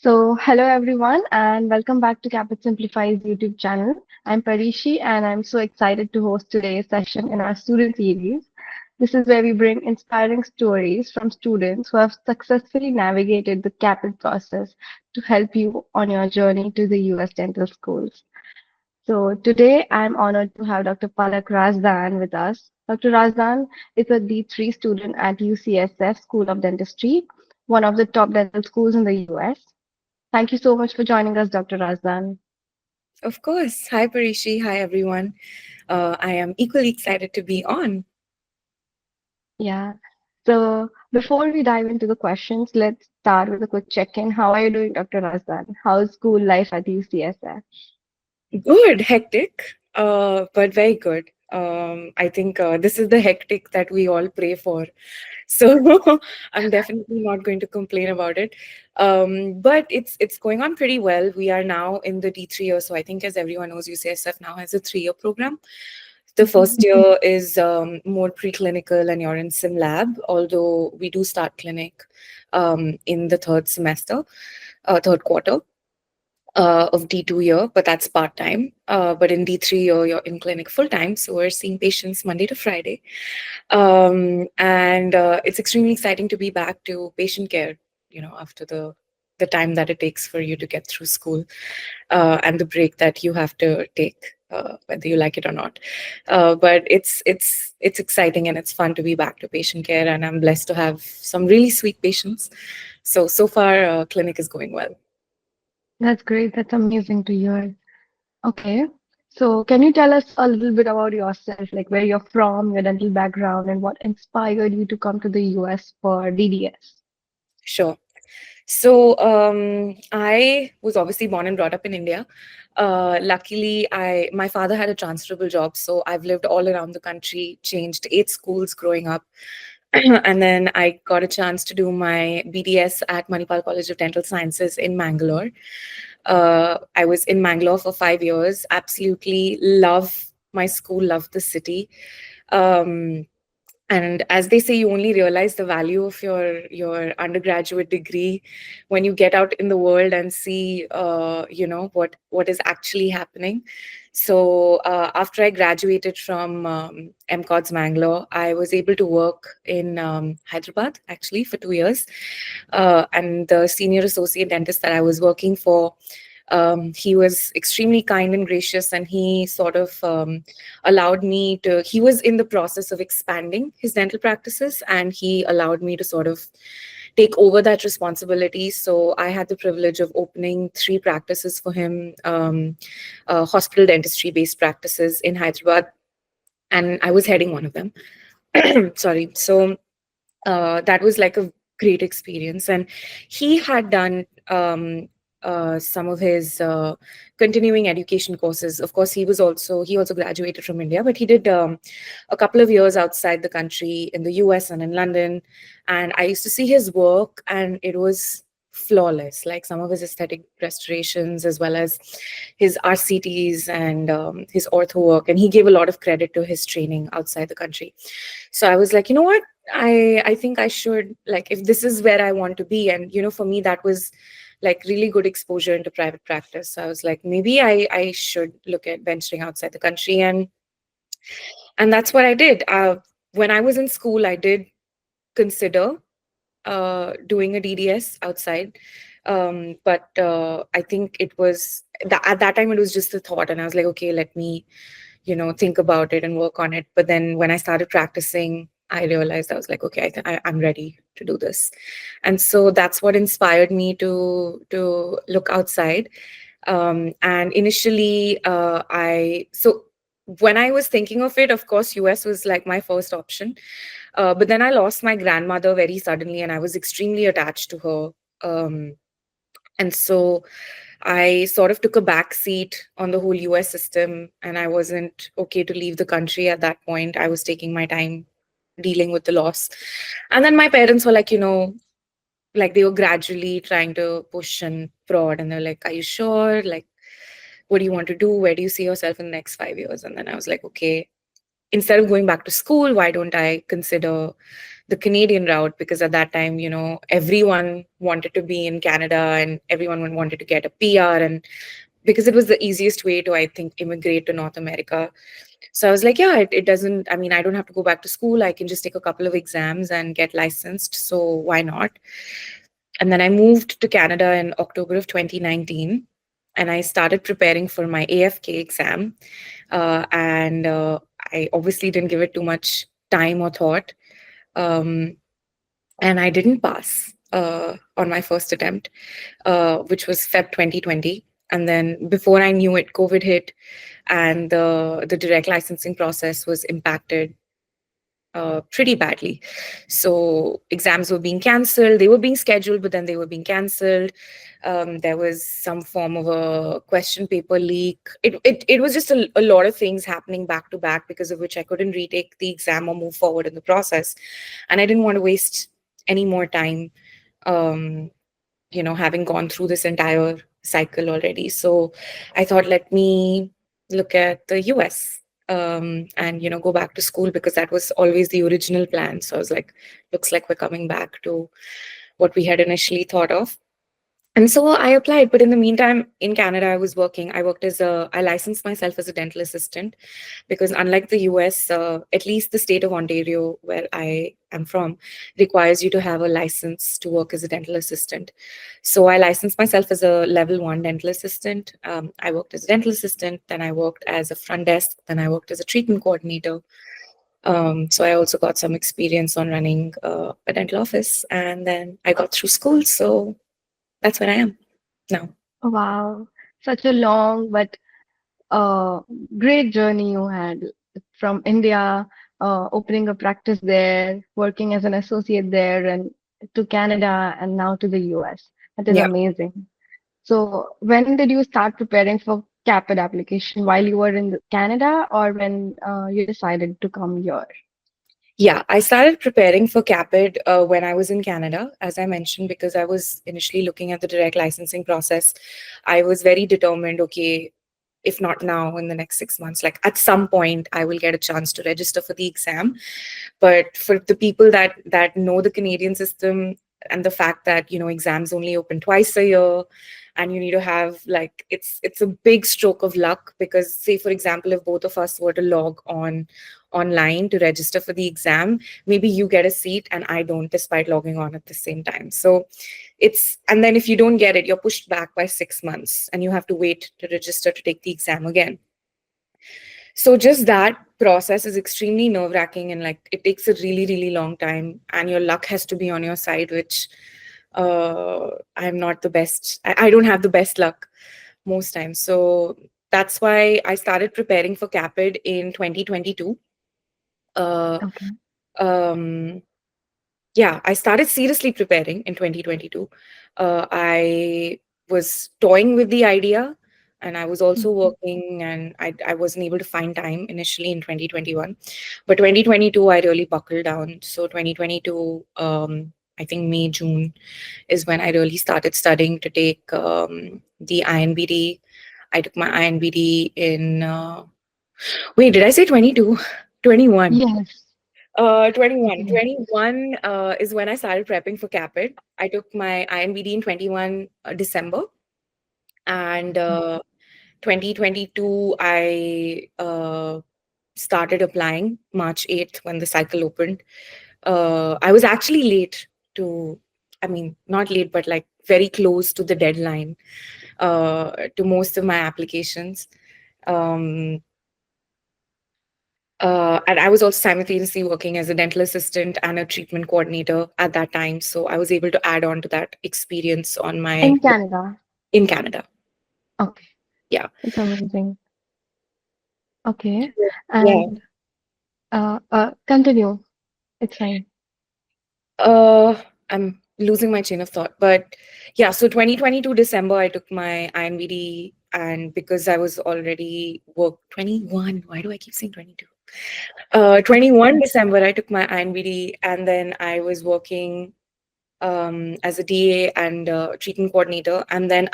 Hello everyone, and welcome back to Caapid Simplified's YouTube channel. I'm Parishi, and I'm so excited to host today's session in our student series. This is where we bring inspiring stories from students who have successfully navigated the Caapid process to help you on your journey to the US dental schools. So, today I'm honored to have Dr. Pallak Razdan with us. Dr. Razdan is a D3 student at UCSF School of Dentistry, one of the top dental schools in the US. Thank you so much for joining us, Dr. Razdan. Of course. Hi, Parishi. Hi, everyone. I am equally excited to be on. Yeah. So before we dive into the questions, let's start with a quick check-in. How are you doing, Dr. Razdan? How's school life at UCSF? Good, hectic, but very good. I think this is the hectic that we all pray for. So I'm definitely not going to complain about it. But it's going on pretty well. We are now in the D3 year. So I think, as everyone knows, UCSF now has a 3-year program. The first Mhm. year is more preclinical and you're in sim lab, although we do start clinic in the third semester, third quarter of D2 year, but that's part time. But in D3 year, you're in clinic full time. So we're seeing patients Monday to Friday. And it's extremely exciting to be back to patient care, after the time that it takes for you to get through school and the break that you have to take. Whether you like it or not, but it's exciting and it's fun to be back to patient care, and I'm blessed to have some really sweet patients. So far, clinic is going well. That's great. That's amazing to hear. Okay. So can you tell us a little bit about yourself, like where you're from, your dental background, and what inspired you to come to the US for DDS? Sure. So I was obviously born and brought up in India. Luckily, my father had a transferable job, so I've lived all around the country, changed 8 schools growing up, and then I got a chance to do my BDS at Manipal College of Dental Sciences in Mangalore. I was in Mangalore for 5 years. Absolutely love my school, love the city. Um, and as they say, you only realize the value of your undergraduate degree when you get out in the world and see what is actually happening. So after I graduated from MCOTS Mangalore, I was able to work in Hyderabad actually for 2 years, and the senior associate dentist that I was working for, he was extremely kind and gracious, and he sort of allowed me to, he was in the process of expanding his dental practices, and he allowed me to sort of take over that responsibility. So I had the privilege of opening 3 practices for him, hospital dentistry based practices in Hyderabad, and I was heading one of them. Sorry. So that was like a great experience. And he had done some of his continuing education courses. Of course, he also graduated from India, but he did a couple of years outside the country in the US and in London. And I used to see his work, and it was flawless, like some of his aesthetic restorations as well as his RCTs and his ortho work. And he gave a lot of credit to his training outside the country. So I was like, you know what, I think I should, like, if this is where I want to be. And for me, that was like really good exposure into private practice. So I was like, maybe I should look at venturing outside the country, and that's what I did. When I was in school, I did consider doing a DDS outside. But I think at that time it was just a thought, and I was like, okay, let me think about it and work on it. But then when I started practicing, I realized, I was like, okay, I'm ready to do this. And so that's what inspired me to look outside. And initially, so when I was thinking of it, of course, US was like my first option. But then I lost my grandmother very suddenly, and I was extremely attached to her. And so I sort of took a back seat on the whole US system, and I wasn't okay to leave the country at that point. I was taking my time dealing with the loss. And then my parents were like, like they were gradually trying to push and prod, and they're like, are you sure? Like, what do you want to do? Where do you see yourself in the next 5 years? And then I was like, okay, instead of going back to school, why don't I consider the Canadian route, because at that time, everyone wanted to be in Canada and everyone wanted to get a PR, and because it was the easiest way to, I think, immigrate to North America. So I was like, yeah, it doesn't, I mean, I don't have to go back to school. I can just take a couple of exams and get licensed. So why not? And then I moved to Canada in October of 2019, and I started preparing for my AFK exam. And I obviously didn't give it too much time or thought. Um, and I didn't pass on my first attempt, which was Feb 2020. And then before I knew it, COVID hit, and the direct licensing process was impacted pretty badly. So exams were being cancelled. They were being scheduled, but then they were being cancelled. There was some form of a question paper leak. It was just a lot of things happening back to back, because of which I couldn't retake the exam or move forward in the process. And I didn't want to waste any more time, um, having gone through this entire cycle already. So I thought, let me look at the US, and, go back to school, because that was always the original plan. So I was like, looks like we're coming back to what we had initially thought of. And so I applied, but in the meantime, in Canada, I licensed myself as a dental assistant, because unlike the US, at least the state of Ontario, where I am from, requires you to have a license to work as a dental assistant. So I licensed myself as a level 1 dental assistant. I worked as a dental assistant, then I worked as a front desk, then I worked as a treatment coordinator. So I also got some experience on running a dental office, and then I got through school. So that's where I am now. Wow, such a long but uh, great journey you had from India, opening a practice there, working as an associate there, and to Canada, and now to the US. That is Yeah. amazing. So, when did you start preparing for CAPID application? While you were in Canada, or when you decided to come here? Yeah, I started preparing for CAPID when I was in Canada, as I mentioned, because I was initially looking at the direct licensing process. I was very determined, okay, if not now, in the next 6 months, like at some point, I will get a chance to register for the exam. But for the people that know the Canadian system, and the fact that, exams only open twice a year, and you need to have, like, it's a big stroke of luck, because, say, for example, if both of us were to log on online to register for the exam, maybe you get a seat and I don't, despite logging on at the same time. So and then if you don't get it, you're pushed back by 6 months, and you have to wait to register to take the exam again. So just that process is extremely nerve-wracking, and, like, it takes a really, really long time, and your luck has to be on your side, which I'm not the best. I don't have the best luck most times. So that's why I started preparing for CAPID in 2022. Uh, Okay. um, yeah, I started seriously preparing in 2022. I was toying with the idea, and I was also Mhm. working, and I wasn't able to find time initially in 2021. But 2022, I really buckled down. So 2022, I think May, June is when I really started studying to take the INBD. I took my INBD in, wait, did I say 22? 21. Yes. 21. Yes. 21 is when I started prepping for CAPID. I took my INBD in 21 December, and Okay. 2022 I started applying March 8th when the cycle opened. I was actually late to, I mean, not late, but like very close to the deadline to most of my applications. Um, and I was also simultaneously working as a dental assistant and a treatment coordinator at that time. So I was able to add on to that experience on my In Canada. in Canada. Okay. Yeah. It's amazing. Okay. Yeah. And continue. It's fine. Uh, I'm losing my chain of thought. But yeah, so 2022 December, I took my INVD, and because I was already work 21, why do I keep saying 22? 21 December, I took my INVD, and then I was working as a DA and treatment coordinator. And then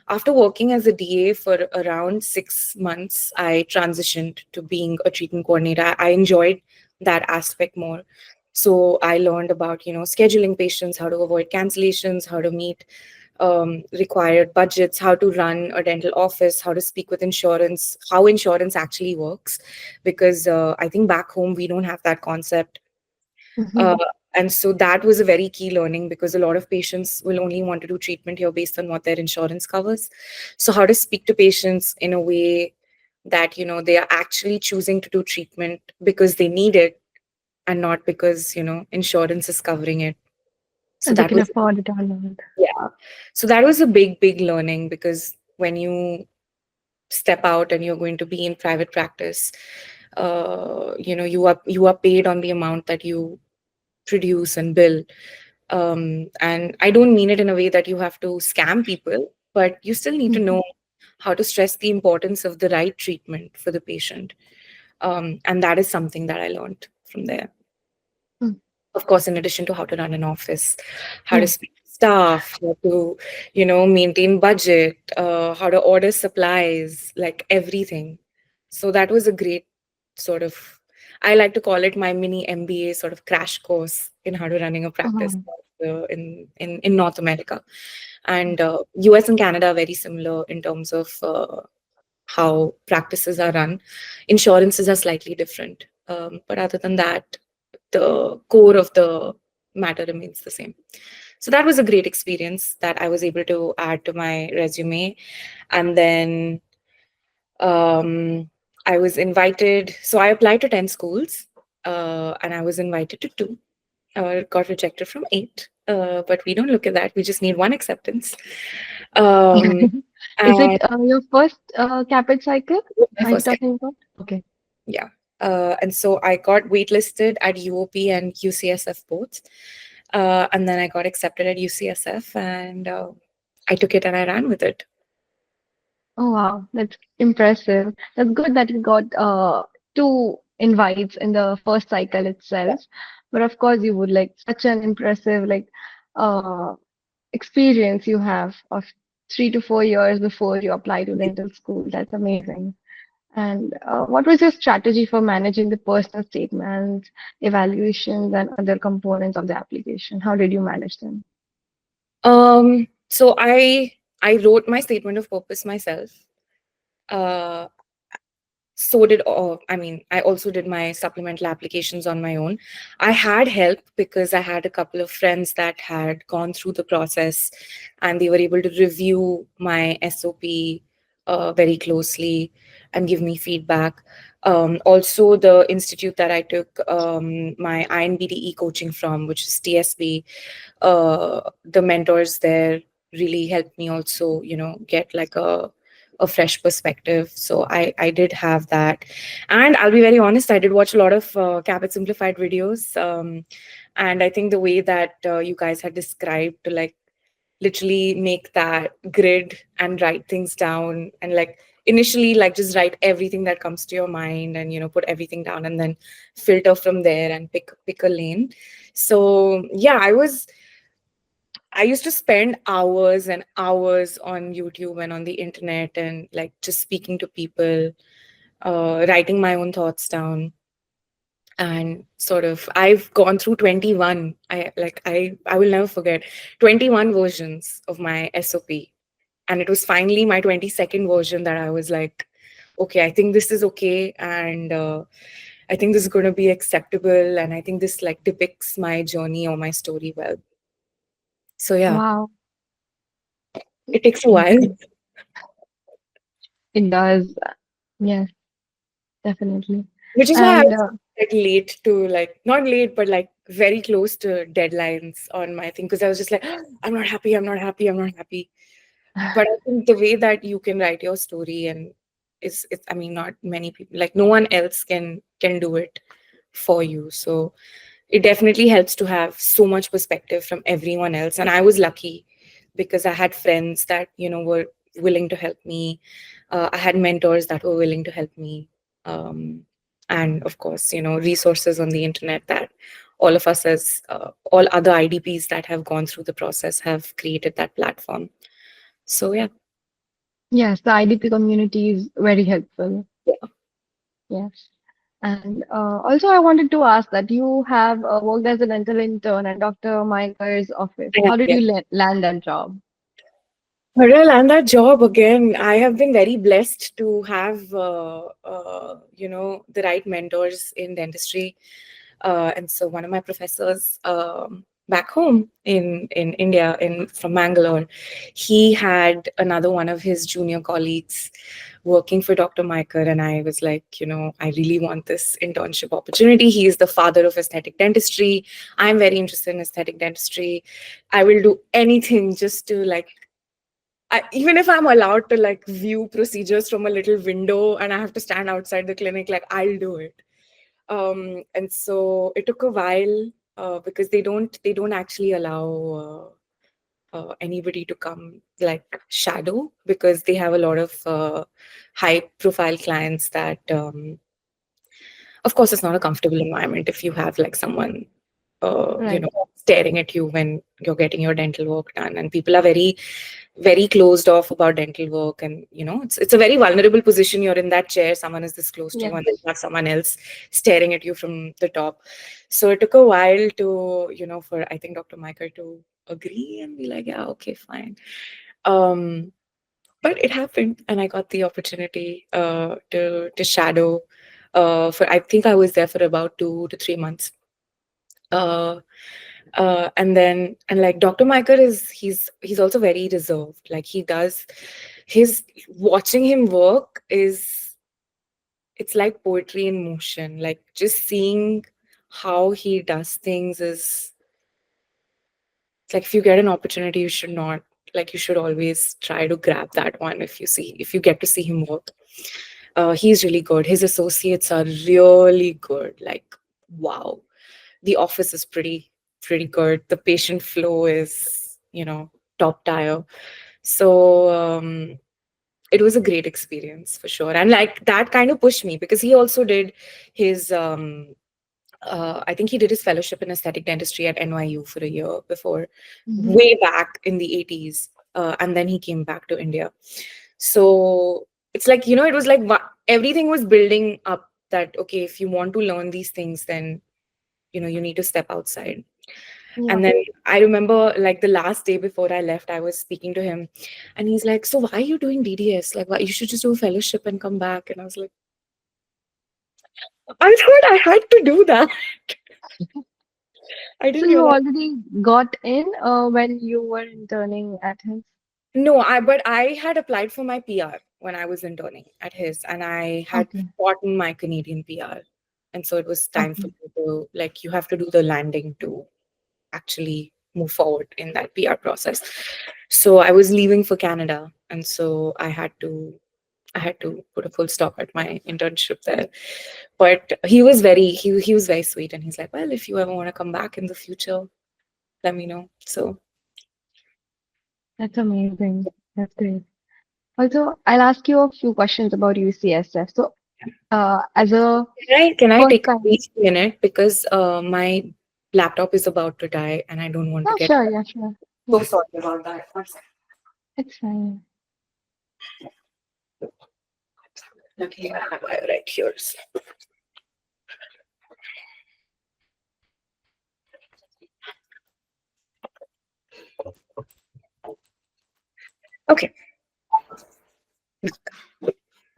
after working as a DA for around 6 months, I transitioned to being a treatment coordinator. I enjoyed that aspect more. So I learned about, scheduling patients, how to avoid cancellations, how to meet required budgets, how to run a dental office, how to speak with insurance, how insurance actually works. Because I think back home, we don't have that concept. Uh, Mhm. and so that was a very key learning, because a lot of patients will only want to do treatment here based on what their insurance covers. So how to speak to patients in a way that, they are actually choosing to do treatment because they need it, and not because, insurance is covering it. So They that can was, afford it or not. yeah. So that was a big learning, because when you step out and you're going to be in private practice, you are paid on the amount that you produce and bill. And I don't mean it in a way that you have to scam people, but you still need to Mhm. know how to stress the importance of the right treatment for the patient. And that is something that I learned from there. Mm. Of course, in addition to how to run an office, how to Yes. speak to staff, how to, maintain budget, how to order supplies, like everything. So that was a great sort of, I like to call it my mini MBA sort of crash course in how to running a practice Oh, in North America. And US and Canada are very similar in terms of how practices are run. Insurances are slightly different. But other than that, the core of the matter remains the same. So that was a great experience that I was able to add to my resume. And then I was invited. So I applied to 10 schools, and I was invited to two. Got rejected from eight. But we don't look at that. We just need one acceptance. Um, is it and your first Caapid cycle? my Are you first talking about? Okay. Yeah. And so I got waitlisted at UOP and UCSF both. And then I got accepted at UCSF, and I took it and I ran with it. Oh wow, that's impressive. That's good that you got two invites in the first cycle itself. But of course, you would like such an impressive uh experience you have of 3 to 4 years before you apply to dental school. That's amazing. And what was your strategy for managing the personal statements, evaluations, and other components of the application? How did you manage them? So I wrote my statement of purpose myself. Uh, so did all, I mean, I also did my supplemental applications on my own. I had help because I had a couple of friends that had gone through the process, and they were able to review my SOP very closely and give me feedback. Also, the institute that I took my INBDE coaching from, which is TSB, the mentors there really helped me also, get like a fresh perspective. So I did have that. And I'll be very honest, I did watch a lot of Caapid Simplified videos. And I think the way that you guys had described to like literally make that grid and write things down, and like initially like just write everything that comes to your mind, and put everything down, and then filter from there and pick a lane. So yeah, I used to spend hours and hours on YouTube and on the internet, and like just speaking to people, writing my own thoughts down. And sort of I've gone through 21. I will never forget 21 versions of my SOP. And it was finally my 22nd version that I was like, okay, I think this is okay. And I think this is going to be acceptable. And I think this like depicts my journey or my story well. So yeah, Wow. it takes a while. Okay. It does. Yes, definitely. Which is why I And was like late to like not late, but like very close to deadlines on my thing, because I was just like, I'm not happy, I'm not happy, I'm not happy. But I think the way that you can write your story and is it's I mean not many people, like no one else can do it for you. So it definitely helps to have so much perspective from everyone else. And I was lucky because I had friends that were willing to help me. I had mentors that were willing to help me. And of course, resources on the internet that all of us, as all other IDPs that have gone through the process, have created that platform. So yeah. yes, the IDP community is very helpful. Yeah. Yes. And also, I wanted to ask that you have worked as a dental intern at Dr. Maiker's office. Yeah, How did yeah. you land that job? How did I land that job again? I have been very blessed to have, the right mentors in dentistry. And so one of my professors back home in India, from Mangalore, he had another one of his junior colleagues working for Dr. Maiker, and I was like, I really want this internship opportunity. He is the father of aesthetic dentistry. I'm very interested in aesthetic dentistry. I will do anything just to like even if I'm allowed to like view procedures from a little window and I have to stand outside the clinic, like I'll do it. And so it took a while because they don't actually allow anybody to come like shadow, because they have a lot of high profile clients that of course it's not a comfortable environment if you have like someone Right. staring at you when you're getting your dental work done, and people are very very closed off about dental work, and it's a very vulnerable position. You're in that chair, someone is this close to you, Yes. and then you have someone else staring at you from the top. So it took a while to for I think Dr. Michael to agree and be like, yeah, okay, fine. um but it happened, and I got the opportunity to shadow for I think I was there for about 2 to 3 months. uh and like Dr. Michael is he's also very reserved. Like he does his watching him work is it's like poetry in motion. Like just seeing how he does things is it's like if you get an opportunity, you should not like you should always try to grab that one if you get to see him work. He's really good. His associates are really good. Like wow, the office is pretty good. The patient flow is top tier. So it was a great experience for sure, and like that kind of pushed me because he also did his I think he did his fellowship in aesthetic dentistry at NYU for a year before, Hmm. way back in the 80s. And then he came back to India. So it's like, it was like everything was building up that, okay, if you want to learn these things, then, you need to step outside. Yeah. And then I remember like the last day before I left, I was speaking to him and he's like, so why are you doing DDS? Like, why you should just do a fellowship and come back. And I was like, I thought I had to do that. I So didn't you realize. already got in when you were interning at his. No, but I had applied for my PR when I was interning at his, and I had Okay. gotten my Canadian PR. And so it was time for Okay. me to like you have to do the landing to actually move forward in that PR process. So I was leaving for Canada, and so I had to put a full stop at my internship there. But he was very sweet, and he's like, well, if you ever want to come back in the future, let me know. So That's amazing. That's great. Also, I'll ask you a few questions about UCSF. So, as a can I first take a time. brief minute because my laptop is about to die and I don't want to Yeah, get sure. Yeah, sure. so Yeah, sorry about that. One second. it's fine. Okay, I have my right here. Okay.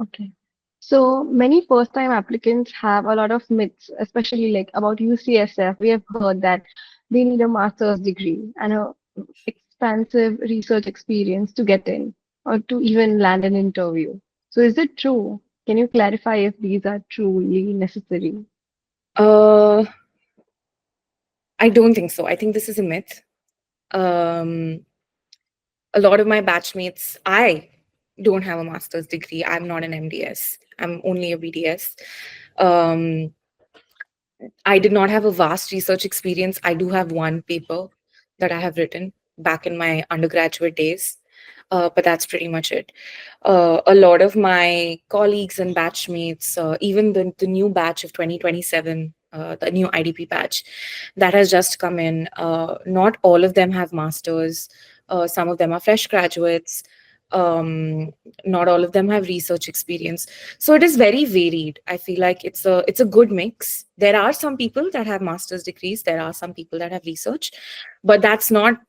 Okay. So many first-time applicants have a lot of myths, especially like about UCSF. We have heard that they need a master's degree and a expansive research experience to get in or to even land an interview. So is it true? Can you clarify if these are truly necessary? Uh, I don't think so. I think this is a myth. Um, a lot of my batchmates, I don't have a master's degree. I'm not an MDS. I'm only a BDS. Um, I did not have a vast research experience. I do have one paper that I have written back in my undergraduate days, but that's pretty much it. A lot of my colleagues and batchmates, even the new batch of 2027, the new IDP batch that has just come in, not all of them have masters. Some of them are fresh graduates. um, not all of them have research experience. So it is very varied. I feel like it's a good mix. There are some people that have master's degrees, there are some people that have research, but that's not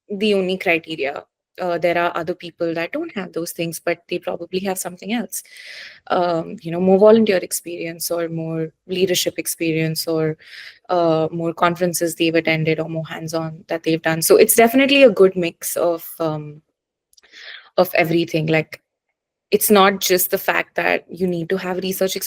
the only criteria. There are other people that don't have those things, but they probably have something else. More volunteer experience, or more leadership experience, or more conferences they've attended, or more hands-on that they've done. So it's definitely a good mix of everything. Like, it's not just the fact that you need to have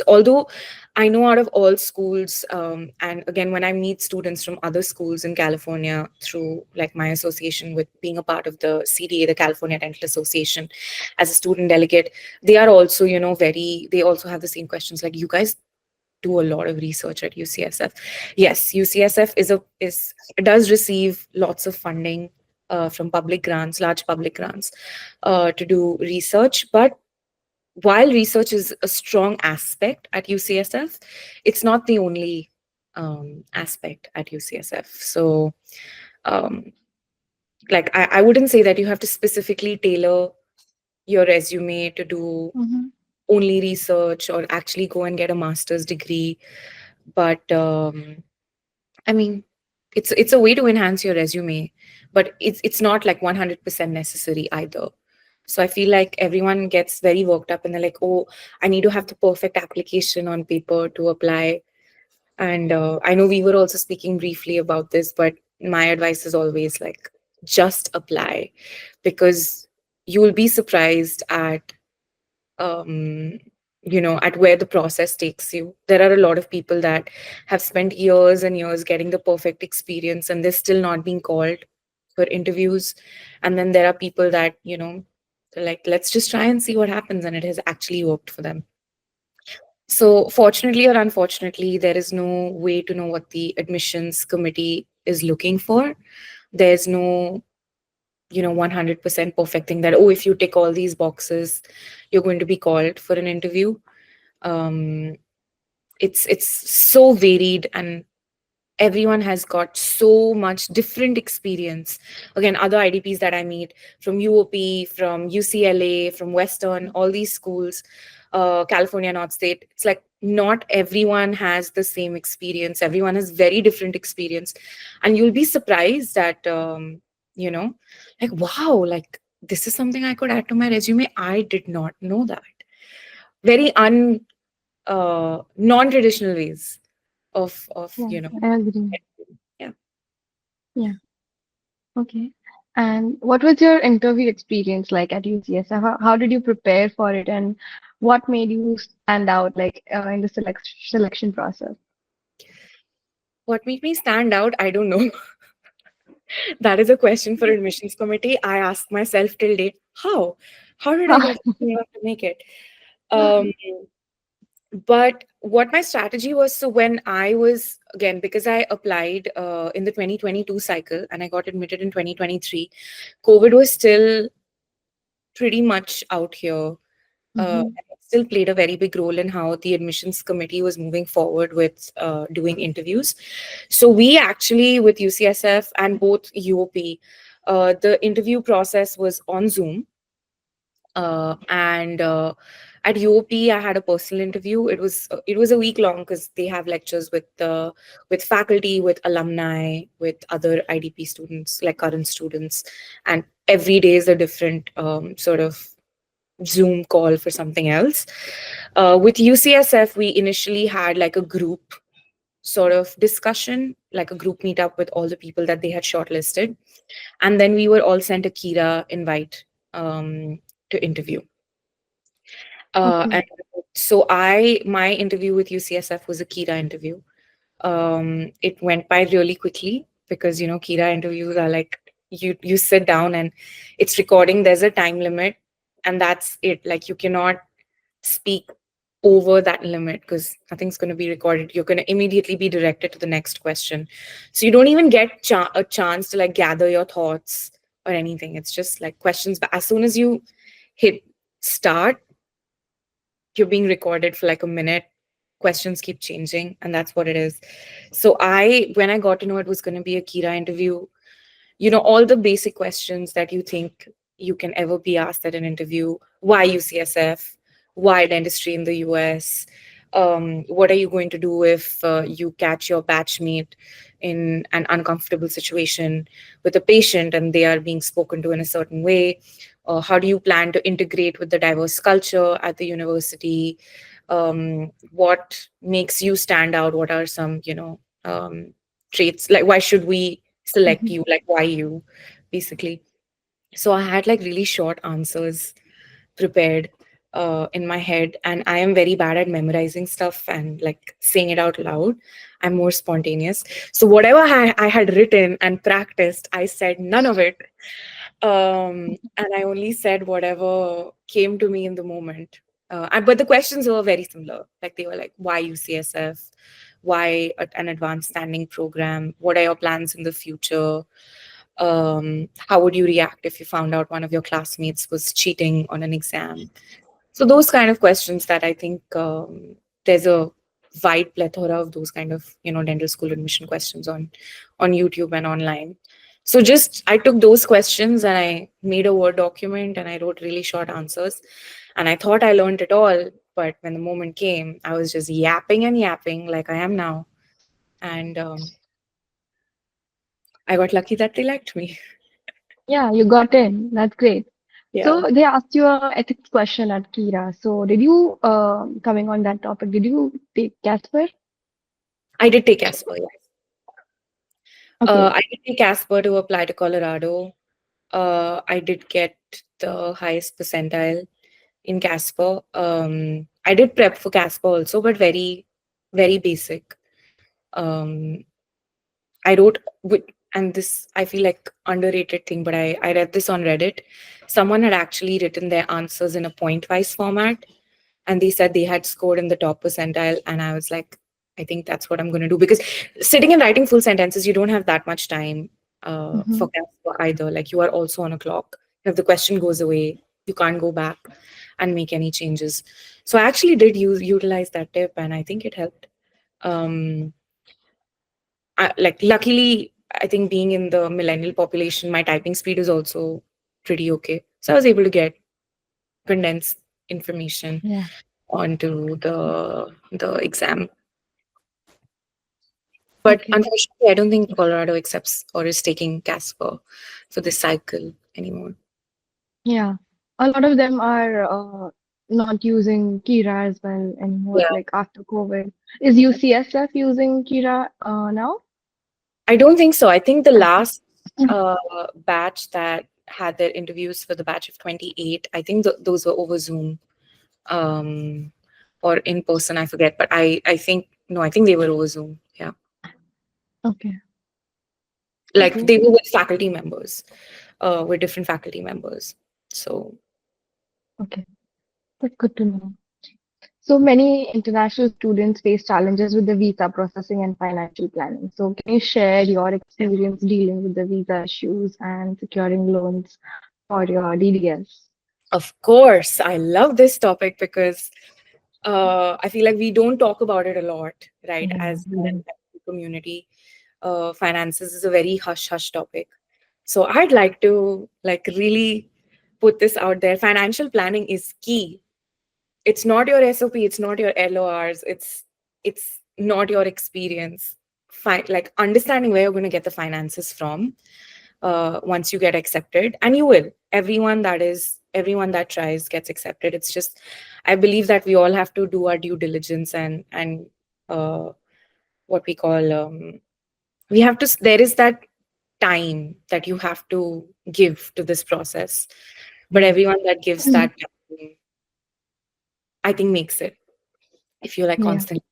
although I know out of all schools, and again, when I meet students from other schools in California through like my association with being a part of the CDA, the California Dental Association, as a student delegate, they are also, they also have the same questions like, you guys do a lot of research at UCSF. Yes, UCSF does receive lots of funding from public grants, large public grants, to do research. But while research is a strong aspect at UCSF, it's not the only aspect at UCSF. So, um, like, I wouldn't say that you have to specifically tailor your resume to do Mm-hmm. only research or actually go and get a master's degree. But I mean, it's a way to enhance your resume, but it's not like 100% necessary either. So I feel like everyone gets very worked up and they're like, oh, I need to have the perfect application on paper to apply. And I know we were also speaking briefly about this, but my advice is always like, just apply, because you will be surprised um, at where the process takes you. There are a lot of people that have spent years and years getting the perfect experience, and they're still not being called for interviews. And then there are people that, they're like, let's just try and see what happens, and it has actually worked for them. So, fortunately or unfortunately, there is no way to know what the admissions committee is looking for. There's no 100% perfect thing that, oh, if you tick all these boxes, you're going to be called for an interview. um it's so varied, and everyone has got so much different experience. Again, other IDPs that I meet from UOP, from UCLA, from Western, all these schools, California, North State, it's like not everyone has the same experience. Everyone has very different experience. And you'll be surprised that, you know, like, wow, like this is something I could add to my resume. I did not know that. Very non-traditional ways of Yeah, I agree. yeah. Yeah. Okay. And what was your interview experience like at UCSF? How did you prepare for it, and what made you stand out like in the selection process? What made me stand out? I don't know. That is a question for admissions committee. I ask myself till date, how did I get enough to make it? Um, but what my strategy was, so when I was, again, because I applied in the 2022 cycle and I got admitted in 2023, COVID was still pretty much out here. Mm-hmm. And it still played a very big role in how the admissions committee was moving forward with doing interviews. So we actually, with UCSF and both UOP, the interview process was on Zoom. And At UOP, I had a personal interview. It was a week long because they have lectures with faculty, with alumni, with other IDP students, like current students, and every day is a different sort of Zoom call for something else. With UCSF, we initially had like a group sort of discussion, like a group meetup with all the people that they had shortlisted. And then we were all sent a Kira invite to interview. Okay. And so my interview with UCSF was a Kira interview. It went by really quickly because, Kira interviews are like, you sit down and it's recording. There's a time limit, and that's it. Like, you cannot speak over that limit because nothing's going to be recorded. You're going to immediately be directed to the next question. So you don't even get a chance to like gather your thoughts or anything. It's just like questions. But as soon as you hit start, you're being recorded for like a minute. Questions keep changing, and that's what it is. So when I got to know it was going to be a Kira interview, all the basic questions that you think you can ever be asked at an interview. Why UCSF? Why dentistry in the US? What are you going to do if you catch your batchmate in an uncomfortable situation with a patient and they are being spoken to in a certain way? How do you plan to integrate with the diverse culture at the university? What makes you stand out? What are some, traits? Like, why should we select Mhm. you? Like, why you, basically? So I had like really short answers prepared in my head, and I am very bad at memorizing stuff and like saying it out loud. I'm more spontaneous. So whatever I had written and practiced, I said none of it. And I only said whatever came to me in the moment. But the questions were very similar. Like they were like, why UCSF? Why an advanced standing program? What are your plans in the future? How would you react if you found out one of your classmates was cheating on an exam? So those kind of questions that I think there's a wide plethora of those kind of dental school admission questions on YouTube and online. So just I took those questions and I made a Word document and I wrote really short answers. And I thought I learned it all, but when the moment came, I was just yapping and yapping like I am now. And I got lucky that they liked me. Yeah, you got in. That's great. Yeah, So they asked you a ethics question at Kira. So did you, coming on that topic, did you take Casper? I did take Casper. Okay. I did take Casper to apply to Colorado. I did get the highest percentile in Casper. I did prep for Casper also, but very, very basic. Um, I wrote with, and this I feel like underrated thing, but I read this on Reddit. Someone had actually written their answers in a point-wise format, and they said they had scored in the top percentile, and I was like, I think that's what I'm going to do, because sitting and writing full sentences, you don't have that much time Hmm. for Casper either. Like you are also on a clock. If the question goes away, you can't go back and make any changes. So I actually did utilize that tip, and I think it helped. Um, like luckily, I think being in the millennial population, my typing speed is also pretty okay. So I was able to get condensed information Yeah. onto the exam. But Okay. unfortunately, I don't think Colorado accepts or is taking Casper for this cycle anymore. Yeah. A lot of them are not using Kira as well anymore, Yeah, like after COVID. Is UCSF using Kira now? I don't think so. I think the Okay. last uh, batch that had their interviews for the batch of 28, I think those were over Zoom, um, or in person. I forget, but I think no, I think they were over Zoom. Yeah, Okay. like Okay. they were with faculty members, with different faculty members. So Okay. That's good to know. So many international students face challenges with the visa processing and financial planning. So can you share your experience dealing with the visa issues and securing loans for your DDS? of course, I love this topic because I feel like we don't talk about it a lot, right? Yeah, As we in do. the community, finances is a very hush hush topic. So I'd like to like really put this out there. Financial planning is key. It's not your SOP, it's not your LORs, it's not your experience. Like understanding where you're going to get the finances from once you get accepted, and you will. Everyone that tries gets accepted. It's just I believe that we all have to do our due diligence and uh, what we call we have to. There is that time that you have to give to this process, but everyone that gives that time, I think makes it. If you like Yeah. constantly.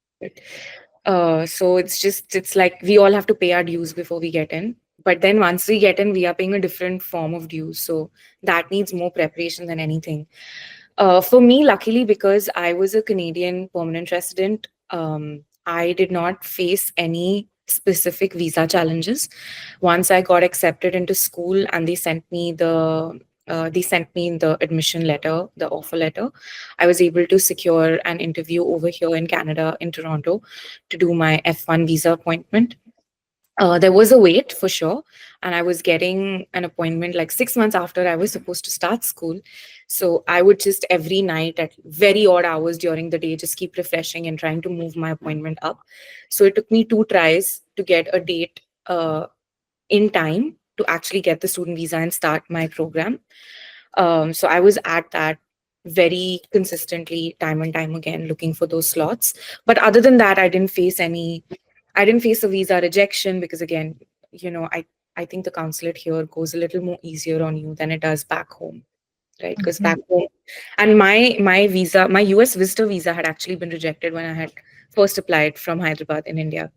So it's like we all have to pay our dues before we get in. But then once we get in, we are paying a different form of dues. So that needs more preparation than anything. For me, luckily, because I was a Canadian permanent resident, I did not face any specific visa challenges. Once I got accepted into school and they sent me the admission letter, the offer letter, I was able to secure an interview over here in Canada, in Toronto, to do my F1 visa appointment. There was a wait for sure, and I was getting an appointment like 6 months after I was supposed to start school. So I would just every night at very odd hours during the day just keep refreshing and trying to move my appointment up. So it took me 2 tries to get a date in time to actually get the student visa and start my program. So I was at that very consistently, time and time again, looking for those slots. But other than that, I didn't face a visa rejection because again, I think the consulate here goes a little more easier on you than it does back home, right? Because back Mhm. home, and my US visitor visa had actually been rejected when I had first applied from Hyderabad in India.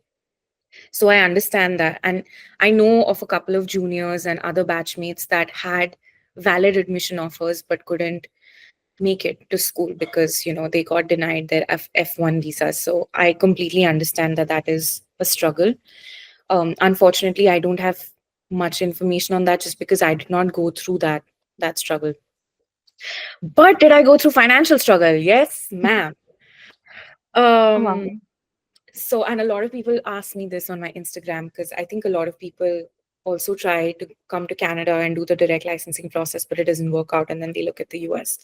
So I understand that. And I know of a couple of juniors and other batchmates that had valid admission offers but couldn't make it to school because, they got denied their F1 visa. So I completely understand that that is a struggle. Unfortunately, I don't have much information on that just because I did not go through that struggle. But did I go through financial struggle? Yes, ma'am. Um, Wow. So, and a lot of people ask me this on my Instagram because I think a lot of people also try to come to Canada and do the direct licensing process, but it doesn't work out. And then they look at the US.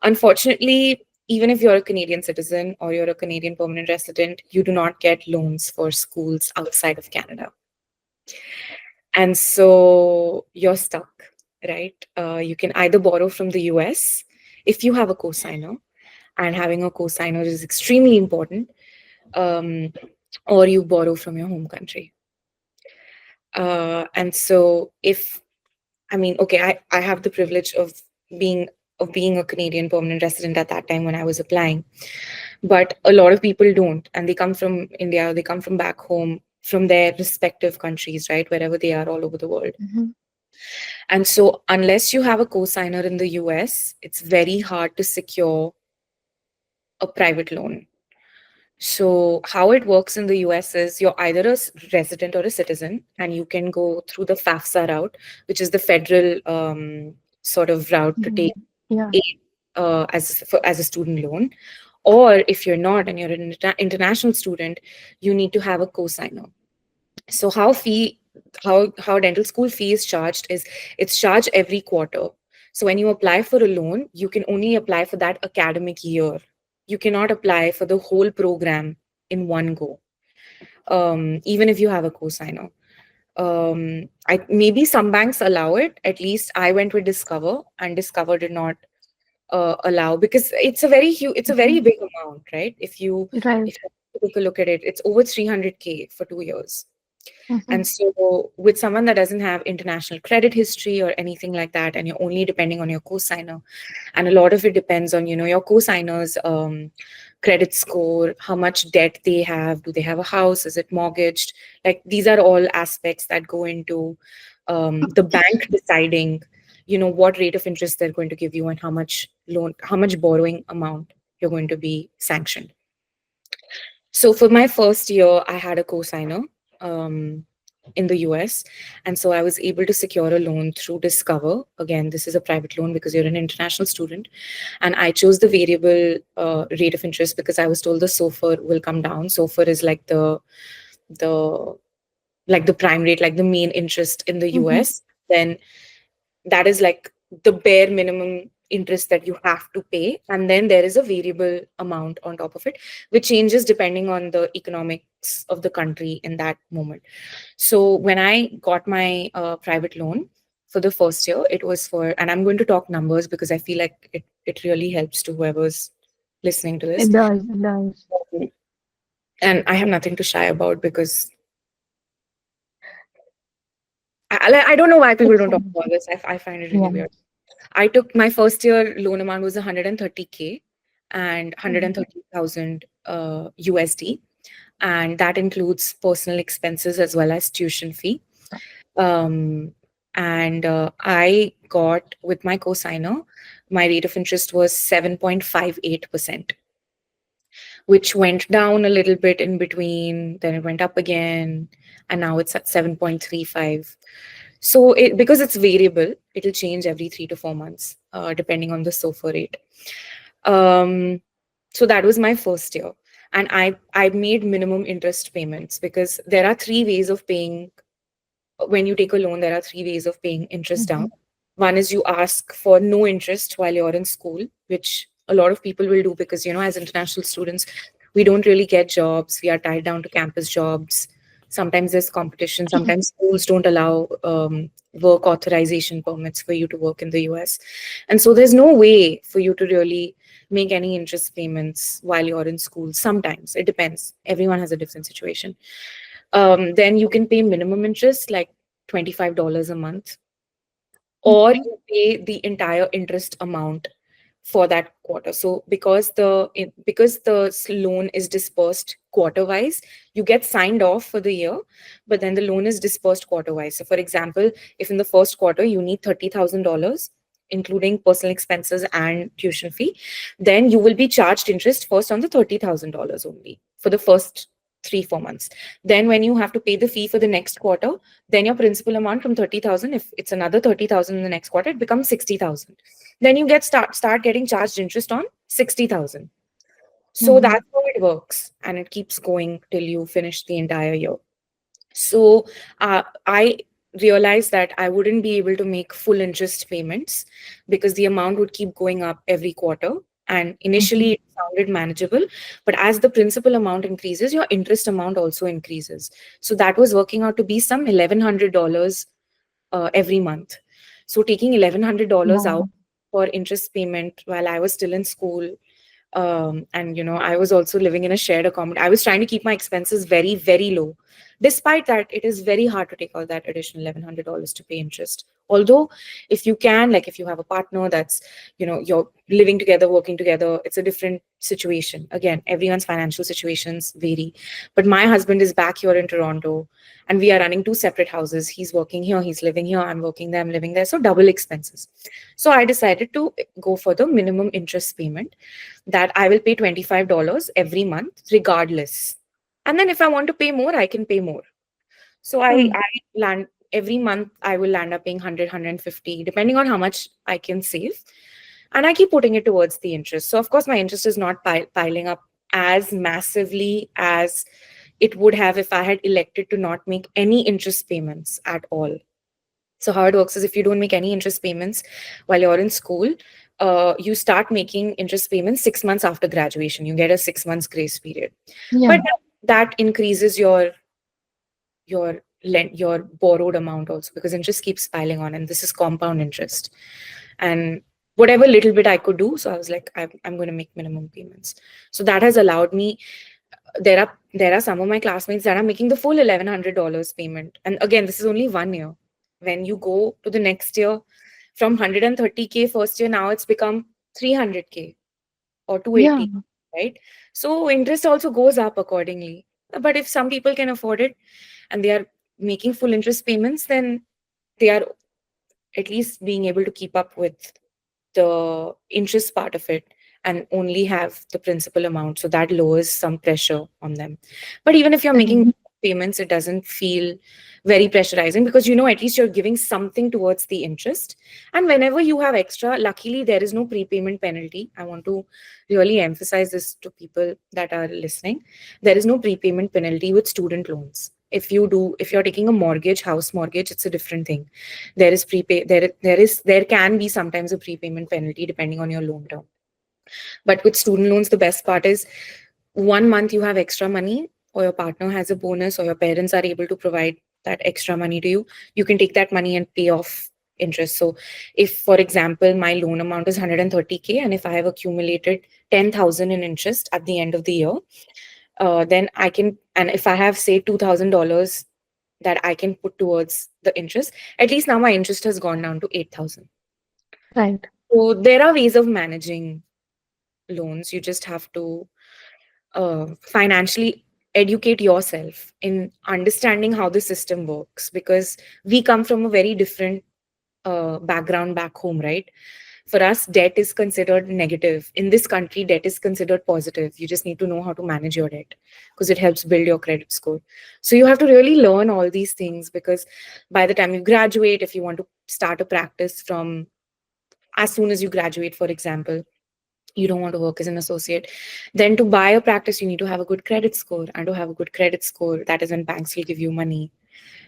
Unfortunately, even if you're a Canadian citizen or you're a Canadian permanent resident, you do not get loans for schools outside of Canada. And so you're stuck, right? You can either borrow from the US if you have a cosigner, and having a cosigner is extremely important. Um, or you borrow from your home country. And so if I mean, okay, I have the privilege being being a Canadian permanent resident at that time when I was applying. But a lot of people don't. And they come from India, they come from back home, from their respective countries, right? Wherever they are all over the world. Mhm. And so unless you have a cosigner in the US, it's very hard to secure a private loan. So, how it works in the US is you're either a resident or a citizen, and you can go through the FAFSA route, which is the federal sort of route to take Mhm. Yeah. aid as a student loan. Or if you're not and you're an international student, you need to have a cosigner. So how dental school fee is charged is it's charged every quarter. So when you apply for a loan, you can only apply for that academic year. You cannot apply for the whole program in one go, even if you have a cosigner. I maybe some banks allow it. At least I went with Discover, and Discover did not allow because it's a very Mhm. big amount, right? Right. If you take a look at it, it's over 300K for 2 years. And Mhm. so, with someone that doesn't have international credit history or anything like that, and you're only depending on your cosigner, and a lot of it depends on your cosigner's credit score, how much debt they have, do they have a house, is it mortgaged? Like these are all aspects that go into the bank deciding, what rate of interest they're going to give you and how much borrowing amount you're going to be sanctioned. So for my first year, I had a cosigner um, in the US. And so I was able to secure a loan through Discover. Again, this is a private loan because you're an international student. And I chose the variable rate of interest because I was told the SOFR will come down. SOFR is the like the prime rate, like the main interest in the Mhm. US. Then that is like the bare minimum interest that you have to pay, and then there is a variable amount on top of it which changes depending on the economics of the country in that moment. So when I got my private loan for the first year, it was for, and I'm going to talk numbers because I feel like it really helps to whoever's listening to this. It does. It does. And I have nothing to shy about because I don't know why people It's don't talk fine. about this. I find it really Yeah. weird. I took my first year loan amount was 130K and Mhm. 130,000 USD. And that includes personal expenses as well as tuition fee. Um, and I got with my cosigner, my rate of interest was 7.58%, which went down a little bit in between, then it went up again, and now it's at 7.35. So because it's variable, it'll change every 3 to 4 months, depending on the SOFR rate. Um, so that was my first year. and I made minimum interest payments, because there are three ways of paying. When you take a loan, there are three ways of paying interest down. Mhm. One is you ask for no interest while you're in school, which a lot of people will do because, as international students, we don't really get jobs. We are tied down to campus jobs. Sometimes there's competition. Sometimes schools don't allow work authorization permits for you to work in the US. And so there's no way for you to really make any interest payments while you're in school. Sometimes it depends. Everyone has a different situation. Then you can pay minimum interest, like $25 a month, or Mhm. you pay the entire interest amount for that quarter. So because the loan is dispersed quarter wise, you get signed off for the year, but then the loan is dispersed quarter wise. So for example, if in the first quarter you need $30,000, including personal expenses and tuition fee, then you will be charged interest first on the $30,000 only for the first 3 4 months. Then when you have to pay the fee for the next quarter, then your principal amount from 30,000, if it's another 30,000 in the next quarter, it becomes 60,000. Then you start getting charged interest on 60,000. So Mhm. that's how it works, and it keeps going till you finish the entire year. So I realized that I wouldn't be able to make full interest payments because the amount would keep going up every quarter. And initially Mhm. it sounded manageable, but as the principal amount increases, your interest amount also increases. So that was working out to be some $1,100 every month. So taking $1,100 out Wow. for interest payment while I was still in school, and I was also living in a shared accommodation. I was trying to keep my expenses very, very low. Despite that, it is very hard to take out that additional $1,100 to pay interest. Although, if you can, like if you have a partner that's, you're living together, working together, it's a different situation. Again, everyone's financial situations vary. But my husband is back here in Toronto, and we are running two separate houses. He's working here, he's living here, I'm working there, I'm living there. So double expenses. So I decided to go for the minimum interest payment, that I will pay $25 every month, regardless. And then if I want to pay more, I can pay more. So Mm. I land every month, I will land up paying 100, depending on how much I can save. And I keep putting it towards the interest. So, of course, my interest is not piling up as massively as it would have if I had elected to not make any interest payments at all. So how it works is, if you don't make any interest payments while you're in school, you start making interest payments 6 months after graduation. You get a 6 months grace period, but Yeah. that increases your borrowed amount also, because interest keeps piling on, and this is compound interest. And whatever little bit I could do, so I was like, I'm going to make minimum payments. So that has allowed me. There are some of my classmates that are making the full $1,100 payment, and again, this is only 1 year. When you go to the next year, from 130K first year, now it's become 300K or Yeah. 280, right? So interest also goes up accordingly. But if some people can afford it and they are making full interest payments, then they are at least being able to keep up with the interest part of it and only have the principal amount. So that lowers some pressure on them. But even if you're making Correct. payments, it doesn't feel very pressurizing, because at least you're giving something towards the interest. And whenever you have extra, luckily there is no prepayment penalty. I want to really emphasize this to people that are listening. There is no prepayment penalty with student loans. If you're taking a mortgage, house mortgage, it's a different thing. There can be sometimes a prepayment penalty depending on your loan term. But with student loans, the best part is, 1 month you have extra money, or your partner has a bonus, or your parents are able to provide that extra money to you, you can take that money and pay off interest. So if, for example, my loan amount is 130K, and if I have accumulated 10,000 in interest at the end of the year, then I can, and if I have, say, $2,000 that I can put towards the interest, at least now my interest has gone down to 8,000. Right. So there are ways of managing loans. You just have to financially educate yourself in understanding how the system works, because we come from a very different background back home, right? For us, debt is considered negative. In this country, debt is considered positive. You just need to know how to manage your debt, because it helps build your credit score. So you have to really learn all these things, because by the time you graduate, if you want to start a practice from as soon as you graduate, for example, You don't want to work as an associate. Then to buy a practice, you need to have a good credit score. And to have a good credit score, that is when banks will give you money.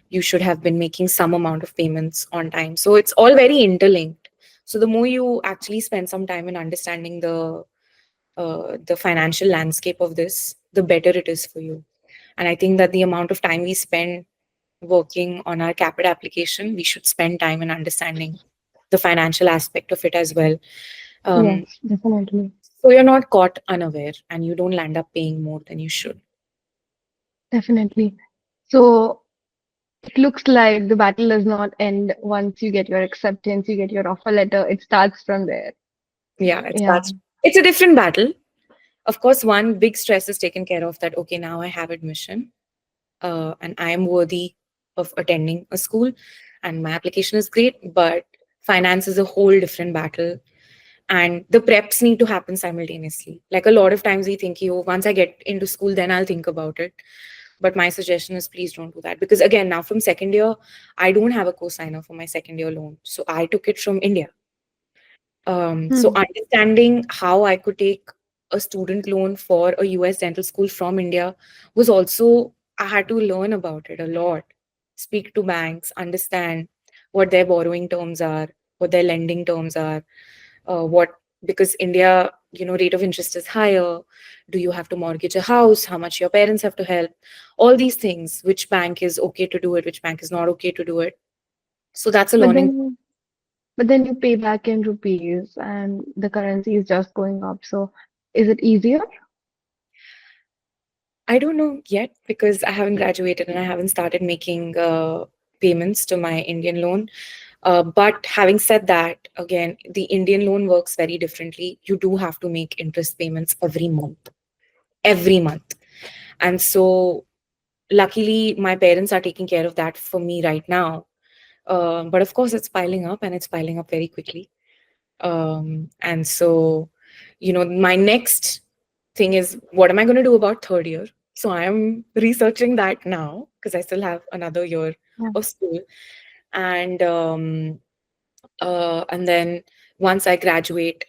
You should have been making some amount of payments on time. So it's all very interlinked. So the more you actually spend some time in understanding the financial landscape of this, the better it is for you. And I think that the amount of time we spend working on our CAPID application, we should spend time in understanding the financial aspect of it as well. Um, Yes, definitely. so you're not caught unaware and you don't land up paying more than you should. Definitely. So it looks like the battle does not end once you get your acceptance, you get your offer letter. It starts from there. Yeah, Yeah. it's a different battle. Of course, one big stress is taken care of, that okay, now I have admission, and I am worthy of attending a school, and my application is great. But finance is a whole different battle, and the preps need to happen simultaneously. Like a lot of times we think, oh, once I get into school, then I'll think about it. But my suggestion is please don't do that, because again, now from second year, I don't have a co-signer for my second year loan, so I took it from India. So Hmm. understanding how I could take a student loan for a US dental school from India was also, I had to learn about it a lot, speak to banks, understand what their borrowing terms are, what their lending terms are, what, because India, rate of interest is higher. Do you have to mortgage a house? How much your parents have to help? All these things, which bank is okay to do it, which bank is not okay to do it. So that's a But learning. then, but then you pay back in rupees and the currency is just going up. So is it easier? I don't know yet because I haven't graduated and I haven't started making payments to my Indian loan. But having said that, again, the Indian loan works very differently. You do have to make interest payments every month. And so, luckily, my parents are taking care of that for me right now. But of course, it's piling up and it's piling up very quickly. And so, my next thing is, what am I going to do about third year? So I am researching that now because I still have another year Yeah. of school. And and then once I graduate,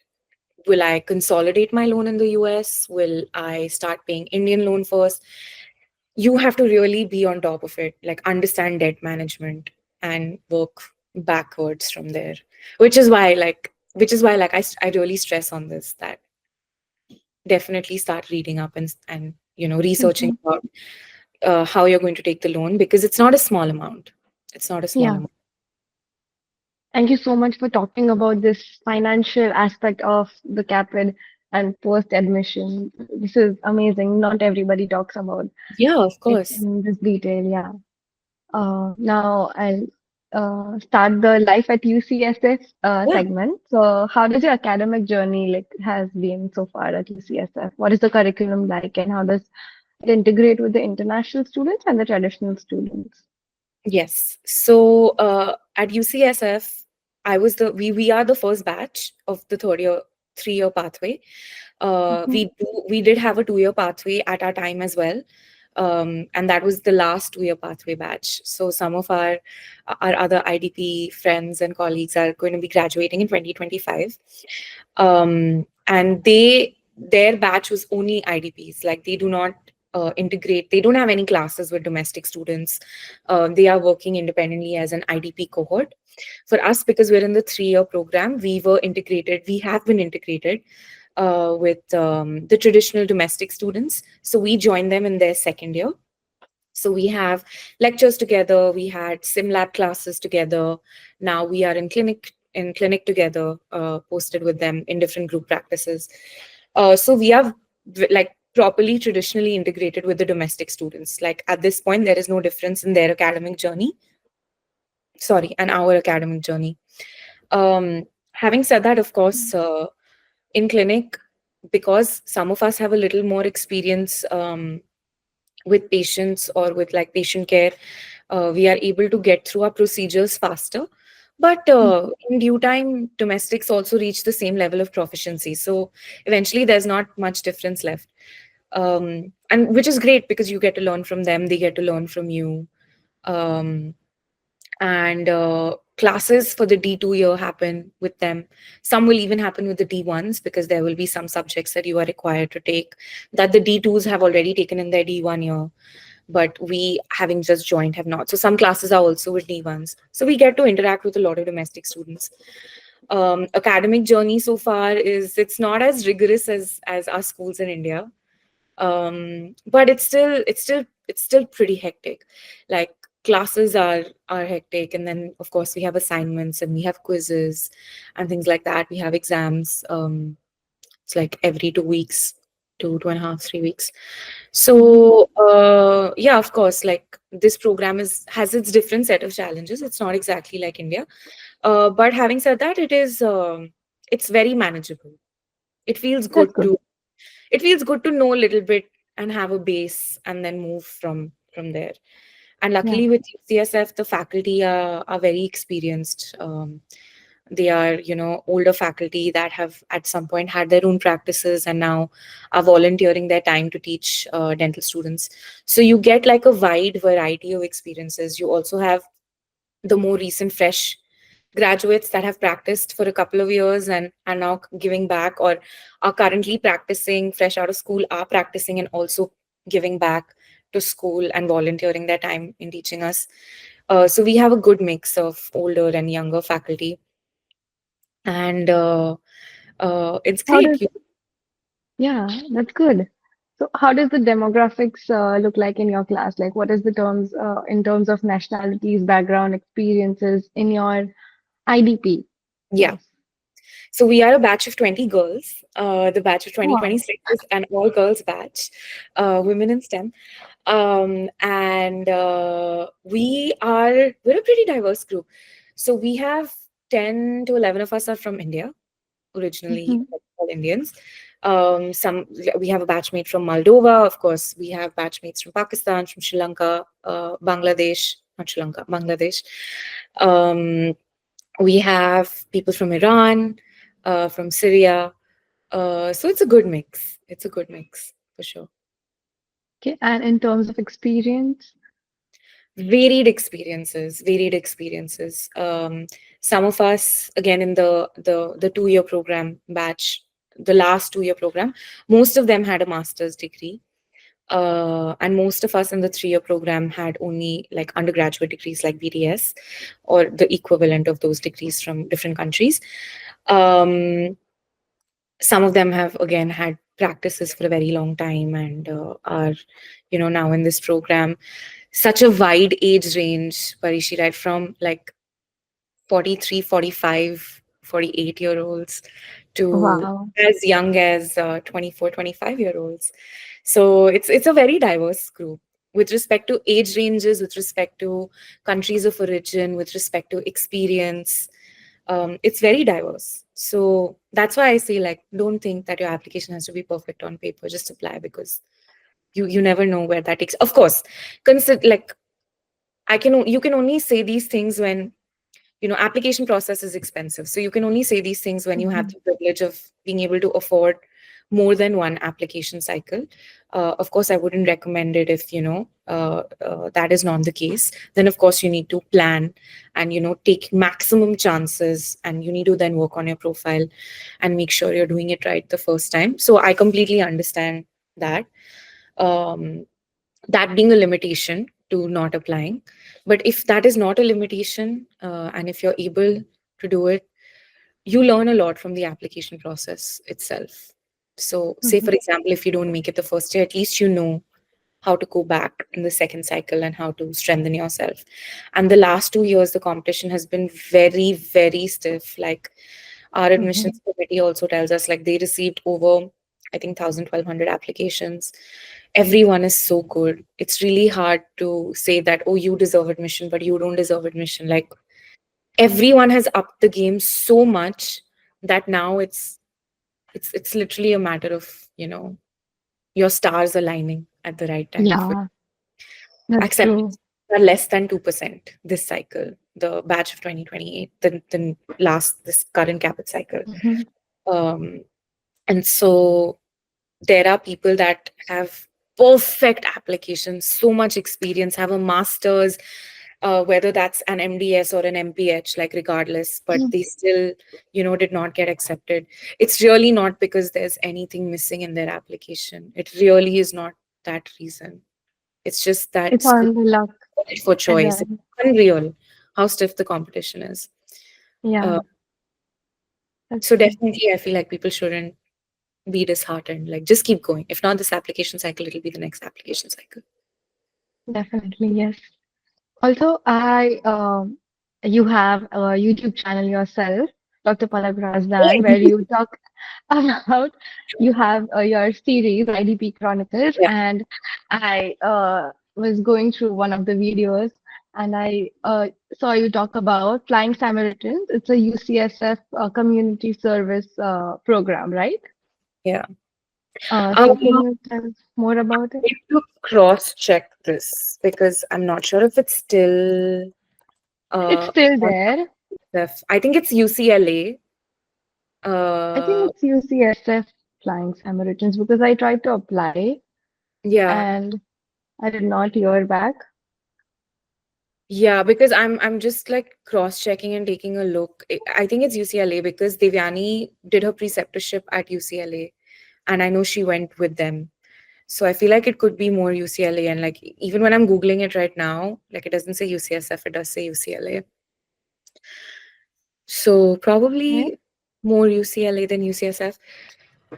will I consolidate my loan in the US? Will I start paying Indian loan first? You have to really be on top of it, like understand debt management and work backwards from there. Which is why, I really stress on this, that definitely start reading up and researching Mhm. about how you're going to take the loan, because it's not a small amount. It's not a small Yeah. amount. Thank you so much for talking about this financial aspect of the CAPID and post-admission. This is amazing. Not everybody talks about Yeah, of it course. in this detail. Yeah. Now I'll start the life at UCSF Yeah. segment. So, how does your academic journey like has been so far at UCSF? What is the curriculum like, and how does it integrate with the international students and the traditional students? Yes. So at UCSF, we are the first batch of the 3-year pathway. Mhm. We did have a 2-year pathway at our time as well, and that was the last 2-year pathway batch. So some of our other IDP friends and colleagues are going to be graduating in 2025, and their batch was only IDPs. Like they do not integrate. They don't have any classes with domestic students. They are working independently as an IDP cohort. For us, because we're in the 3-year program, we were integrated. We have been integrated with the traditional domestic students. So we joined them in their second year. So we have lectures together. We had sim lab classes together. Now we are in clinic together, posted with them in different group practices. So we have like properly traditionally integrated with the domestic students. Like at this point, there is no difference in their academic journey. Sorry, and our academic journey. Having said that, of course, in clinic, because some of us have a little more experience with patients or with like patient care, we are able to get through our procedures faster. But in due time, domestics also reach the same level of proficiency. So eventually, there's not much difference left. And which is great because you get to learn from them, they get to learn from you. Um, and classes for the D2 year happen with them. Some will even happen with the D1s, because there will be some subjects that you are required to take that the D2s have already taken in their D1 year, but we, having just joined, have not. So some classes are also with D1s. So we get to interact with a lot of domestic students. Academic journey so far is, it's not as rigorous as our schools in India, but it's still pretty hectic. Like, classes are hectic, and then of course we have assignments and we have quizzes and things like that. We have exams. It's like every 2 weeks, 2.5, 3 weeks. Mhm. So yeah, of course, like, this program has its different set of challenges. It's not exactly like India, but having said that, it's very manageable. It feels good That's good. to it feels good to know a little bit and have a base, and then move from there. And Yeah. luckily with UCSF, the faculty are very experienced. They are, older faculty that have at some point had their own practices and now are volunteering their time to teach dental students. So you get like a wide variety of experiences. You also have the more recent fresh graduates that have practiced for a couple of years and are now giving back, or are currently practicing, fresh out of school, are practicing and also giving back to school and volunteering their time in teaching us. So we have a good mix of older and younger faculty, and it's How great. does, yeah, that's good. So how does the demographics look like in your class? Like, what is the terms in terms of nationalities, background, experiences in your IDP Yeah. class? So we are a batch of 20 girls. The batch of Wow. 2026 is an all girls batch, women in STEM. And we're a pretty diverse group. So we have 10 to 11 of us are from India, originally, Mhm. like, all Indians. Some We have a batchmate from Moldova, of course. We have batchmates from Pakistan, from Sri Lanka, Bangladesh, not Sri Lanka, Bangladesh. Um, we have people from Iran, from Syria. So it's a good mix. It's a good mix for sure. Okay, and in terms of experience, Varied experiences. Some of us, again, in the 2 year program batch, the last 2 year program, most of them had a master's degree, and most of us in the 3 year program had only like undergraduate degrees, like BDS, or the equivalent of those degrees from different countries. um, some of them have again had practices for a very long time, and are, now in this program. Such a wide age range, Parishi, right from like 43, 45, 48 year olds to wow. as young as 24, 25 year olds. So it's a very diverse group with respect to age ranges, with respect to countries of origin, with respect to experience. It's very diverse. So that's why I say, like, don't think that your application has to be perfect on paper. Just apply, because you never know where that takes. Of course, consider, like, you can only say these things when, application process is expensive. So you can only say these things when you have Mhm. the privilege of being able to afford more than one application cycle. Of course, I wouldn't recommend it if, that is not the case. Then, of course, you need to plan and, take maximum chances, and you need to then work on your profile and make sure you're doing it right the first time. So I completely understand that. Um, that being a limitation to not applying. But if that is not a limitation, and if you're able to do it, you learn a lot from the application process itself. So, say for Mhm. example, if you don't make it the first year, at least you know how to go back in the second cycle and how to strengthen yourself. And the last 2 years, the competition has been very, very stiff. Like, our Mhm. admissions committee also tells us, like, they received over, I think, 1,000, 1,200 applications. Everyone is so good. It's really hard to say that, oh, you deserve admission, but you don't deserve admission. Like, everyone has upped the game so much that now it's literally a matter of, your stars aligning at the right time for Yeah, that's true. acceptance. Are less than 2% this cycle, the batch of 2028, this current Caapid cycle. Mhm. Um, and so there are people that have perfect applications, so much experience, have a master's, whether that's an MDS or an MPH, like regardless, but they still, did not get accepted. It's really not because there's anything missing in their application. It really is not that reason. It's just that It's school on the luck for at the choice. It's end. unreal how stiff the competition is. Uh, Yeah, that's so true. definitely, I feel like people shouldn't be disheartened. Like, just keep going. If not this application cycle, it'll be the next application cycle. Definitely, yes. Also, you have a YouTube channel yourself, Dr. Pallak Razdan, where you talk about you have your series IDP Chronicles, Yeah, and I was going through one of the videos, and I saw you talk about Flying Samaritans. It's a UCSF community service program, right? yeah. So can Um, you tell more about it? I need to cross check this because I'm not sure if it's still It's uh still on there. I think it's UCLA. I think Uh, it's UCSF Flying Samaritans because I tried to apply yeah, and I did not hear back. yeah, because I'm just like cross checking and taking a look. I think it's UCLA because Devyani did her preceptorship at UCLA, and I know she went with them. So I feel like it could be more UCLA. And like even when I'm Googling it right now, like it doesn't say UCSF, it does say UCLA. So Okay. probably more UCLA than UCSF.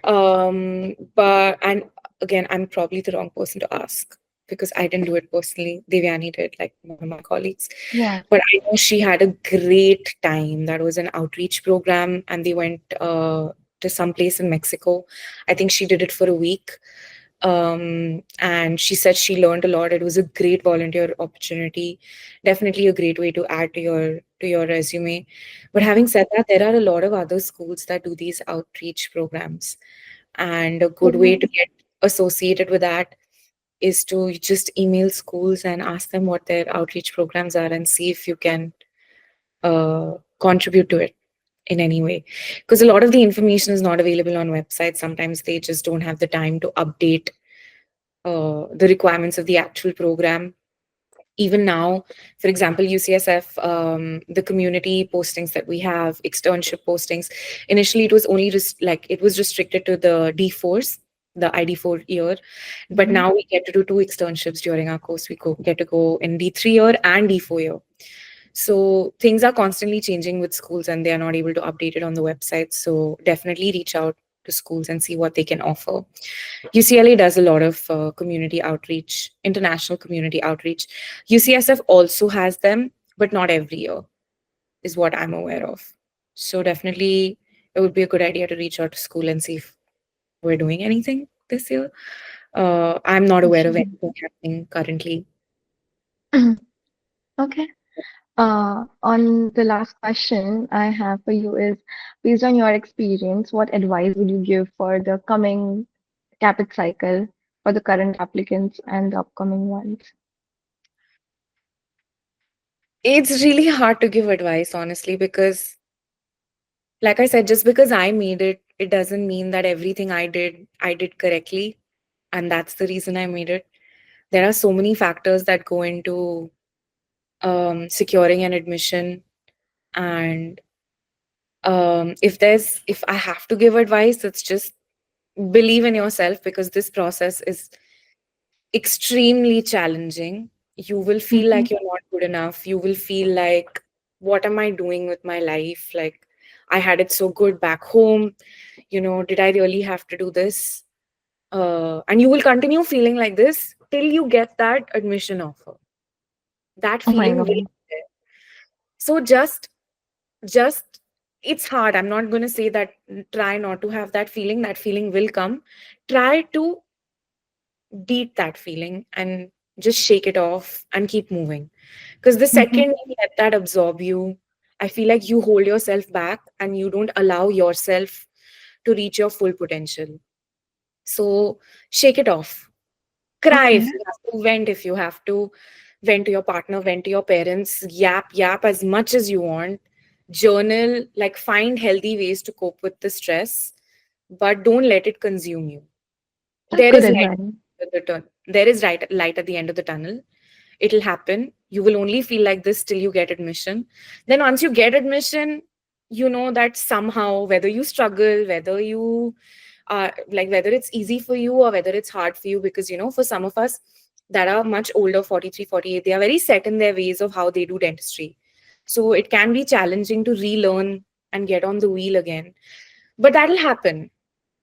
But and again, I'm probably the wrong person to ask because I didn't do it personally. Devyani did, like one of my colleagues. Yeah. But I know she had a great time. That was an outreach program, and they went to some place in Mexico. I think she did it for a week. And she said she learned a lot. It was a great volunteer opportunity, definitely a great way to add to your resume. But having said that, there are a lot of other schools that do these outreach programs, and a good way to Mhm. get associated with that is to just email schools and ask them what their outreach programs are and see if you can contribute to it in any way, because a lot of the information is not available on websites. Sometimes they just don't have the time to update the requirements of the actual program. Even now, for example, UCSF, the community postings that we have, externship postings, initially it was only like it was restricted to the D4s, the ID4 year, but Mhm. now we get to do two externships during our course. Get to go in D3 year and D4 year. So things are constantly changing with schools and they are not able to update it on the website. So definitely reach out to schools and see what they can offer. UCLA does a lot of community outreach, international community outreach. UCSF also has them, but not every year, is what I'm aware of. So definitely, it would be a good idea to reach out to school and see if we're doing anything this year. I'm not aware of anything happening currently. Okay. On the last question I have for you is, based on your experience, what advice would you give for the coming CAPIT cycle for the current applicants and the upcoming ones? It's really hard to give advice, honestly, because, like I said, just because I made it, it doesn't mean that everything I did correctly. And that's the reason I made it. There are so many factors that go into securing an admission. And if I have to give advice, it's just believe in yourself, because this process is extremely challenging. You will feel Mhm. like you're not good enough. You will feel like, what am I doing with my life? Like, I had it so good back home. Did I really have to do this? And you will continue feeling like this till you get that admission offer. That Oh my feeling will be God. there. So just it's hard. I'm not going to say that try not to have that feeling. That feeling will come. Try to beat that feeling and just shake it off and keep moving. Because the Mhm. second you let that absorb you, I feel like you hold yourself back and you don't allow yourself to reach your full potential. So shake it off. Cry Okay. if you have to, vent if you have to, vent to your partner, vent to your parents, yap as much as you want. Journal, like find healthy ways to cope with the stress, but don't let it consume you. That's There good is light advice. at the there is light at the end of the tunnel. It'll happen. You will only feel like this till you get admission. Then once you get admission, you know that somehow, whether you struggle, whether you like, whether it's easy for you or whether it's hard for you, because for some of us that are much older, 43, 48, they are very set in their ways of how they do dentistry. So it can be challenging to relearn and get on the wheel again. But that'll happen.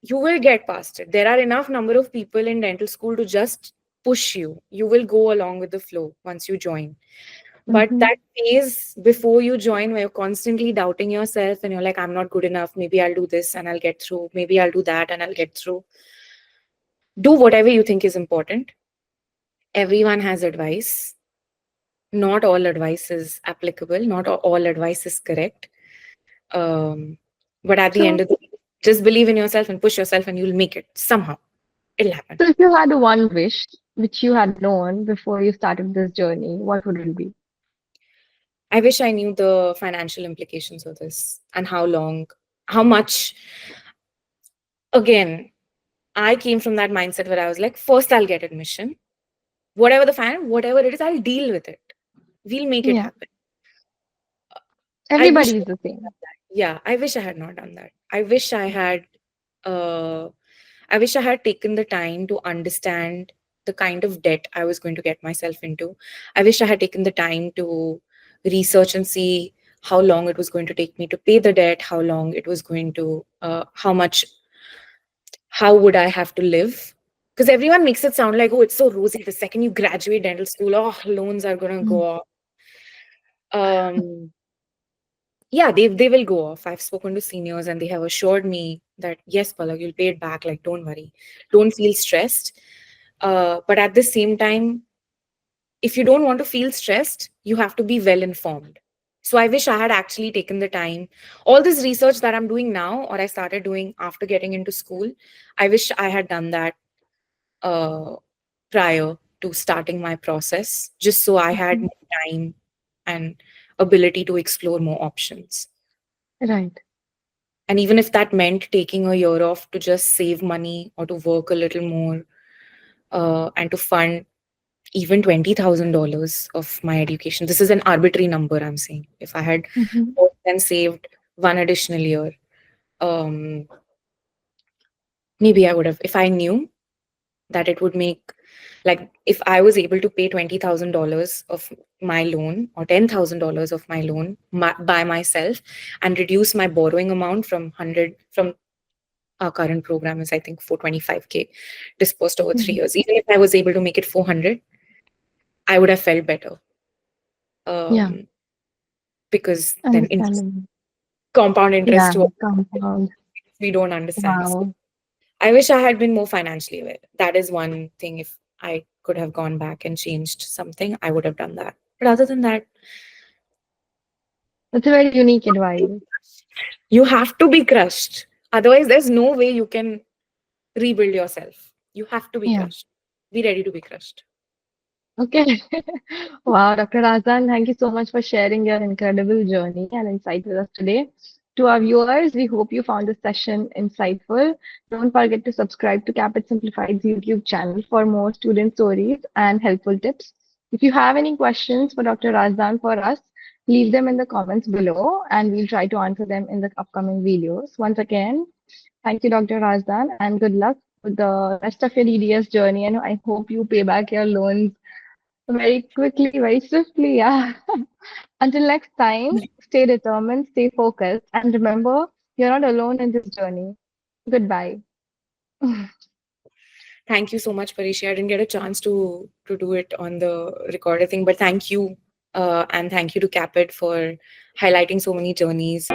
You will get past it. There are enough number of people in dental school to just push you. You will go along with the flow once you join. But Mm-hmm. that phase before you join, where you're constantly doubting yourself and you're like, I'm not good enough. Maybe I'll do this and I'll get through. Maybe I'll do that and I'll get through. Do whatever you think is important. Everyone has advice. Not all advice is applicable. Not all advice is correct. Um, but at the end So, of the day, just believe in yourself and push yourself, and you'll make it somehow. It'll happen. so if you had one wish which you had known before you started this journey, what would it be? I wish I knew the financial implications of this and how long, how much. Again, I came from that mindset where I was like, first I'll get admission. Whatever the fan, whatever it is, I'll deal with it. We'll make it Yeah, happen. I wish, everybody is the same. yeah, I wish I had not done that. Uh, I wish I had taken the time to understand the kind of debt I was going to get myself into. I wish I had taken the time to research and see how long it was going to take me to pay the debt, how long it was going to, how would I have to live? Because everyone makes it sound like, oh, it's so rosy. The second you graduate dental school, oh, loans are going to Mm. go off. Um, yeah, they will go off. I've spoken to seniors and they have assured me that, yes, Pallak, you'll pay it back. Like, don't worry. Don't feel stressed. But at the same time, if you don't want to feel stressed, you have to be well informed. So I wish I had actually taken the time. All this research that I'm doing now, or I started doing after getting into school, I wish I had done that uh, prior to starting my process, just so I had Mhm. more time and ability to explore more options. Right. And even if that meant taking a year off to just save money or to work a little more, and to fund even $20,000 of my education. This is an arbitrary number I'm saying. If I had Hmm. worked and saved one additional year, um, maybe I would have, if I knew that it would make, like, if I was able to pay $20,000 of my loan or $10,000 of my loan by myself and reduce my borrowing amount from 100, from our current program is, I think, 425K dispersed over 3 years. Even if I was able to make it 400, I would have felt better. Yeah, Um, because then interest, understandable. compound interest Yeah, to compound. we don't understand. So Wow. I wish I had been more financially aware. That is one thing. If I could have gone back and changed something, I would have done that. But other than that, That's a very unique advice. you have to be crushed. Otherwise, there's no way you can rebuild yourself. You have to be Yeah. crushed. Be ready to be crushed. Okay. Wow, Dr. Razdan, thank you so much for sharing your incredible journey and insight with us today. To our viewers, we hope you found this session insightful. Don't forget to subscribe to Capit Simplified's YouTube channel for more student stories and helpful tips. If you have any questions for Dr. Razdan for us, leave them in the comments below and we'll try to answer them in the upcoming videos. Once again, thank you, Dr. Razdan, and good luck with the rest of your DDS journey. And I hope you pay back your loans very quickly, very swiftly. Yeah. Until next time, stay determined, stay focused, and remember, you're not alone in this journey. Goodbye. Thank you so much, Parishi. I didn't get a chance to do it on the recorder thing, but thank you, and thank you to Capit for highlighting so many journeys.